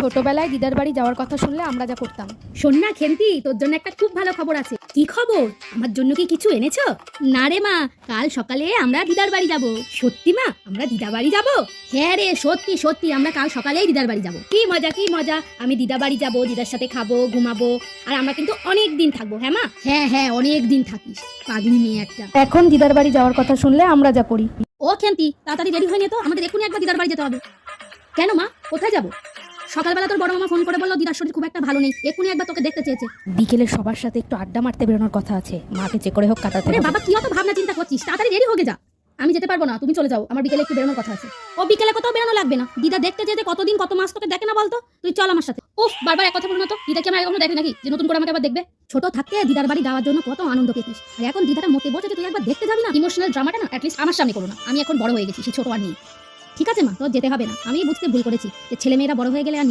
ছোটবেলায় দিদার বাড়ি যাওয়ার কথা শুনলে আমরা যা করতাম। শোন না খেন্তি, তোর জন্য একটা খুব ভালো খবর আছে। কি খবর? আমার জন্য কি কিছু এনেছো? না রে মা, কাল সকালে আমরা দিদার বাড়ি যাব। সত্যি মা, আমরা দিদার বাড়ি যাব? হ্যাঁ রে, সত্যি সত্যি আমরা কাল সকালেই দিদার বাড়ি যাব। কি মজা কি মজা, আমি দিদা বাড়ি যাব, দিদার সাথে খাবো ঘুমাবো, আর আমরা কিন্তু অনেক দিন থাকবো। হ্যাঁ মা? হ্যাঁ হ্যাঁ, অনেক দিন থাকিস, পাগলি মেয়ে একটা। এখন দিদার বাড়ি যাওয়ার কথা শুনলে আমরা যা করি। ও খেন্তি, তাড়াতাড়ি রেডি হয়ে নে তো, আমাদের এক্ষুনি একবার দিদার বাড়ি যেতে হবে। কেন মা, কোথায় যাব? সকালবেলা তোর বড় মামা ফোন করে বললো দিদার শরীর খুব একটা ভালো নেই, এক্ষুনি একবার তোকে দেখতে চেয়েছে। বিকেলে সবার সাথে একটু আড্ডা মারতে বেরোনোর কথা আছে, মাকে চেক করে হোক কাটাতে আরে হবে। বাবা, কি অত ভাবনা চিন্তা করছিস? তাড়াতাড়ি রেডি হয়ে যা। আমি যেতে পারবো না, তুমি চলে যাও, আমার বিকেলে একটু বেরোনোর কথা আছে। ও বিকেলে কোথাও বেরোনো লাগবে না, দিদা দেখতে যেতে কতদিন কত মাস তোকে দেখে না বলতো? তুই চল আমার সাথে। উফ, বারবার এক কথা বলো না তো, দিদা কি আমার এখনো দেখে নাকি যে নতুন করে আমাকে আবার দেখবে? ছোট থাকতে দিদার বাড়ি যাওয়ার জন্য কত আনন্দ পেতিস, আর এখন দিদাটা মোটে বসেছে, তুই একবার দেখতে যাবি না? ইমোশনাল ড্রামাটা না অ্যাটলিস্ট আমার সামনে করো না, আমি এখন বড় হয়ে গেছি, সে ছোট আর নেই। ঠিক আছে মা, তোর যেতে হবে না, আমি বুঝতে ভুল করেছি যে ছেলেমেয়েরা বড় হয়ে গেলে আর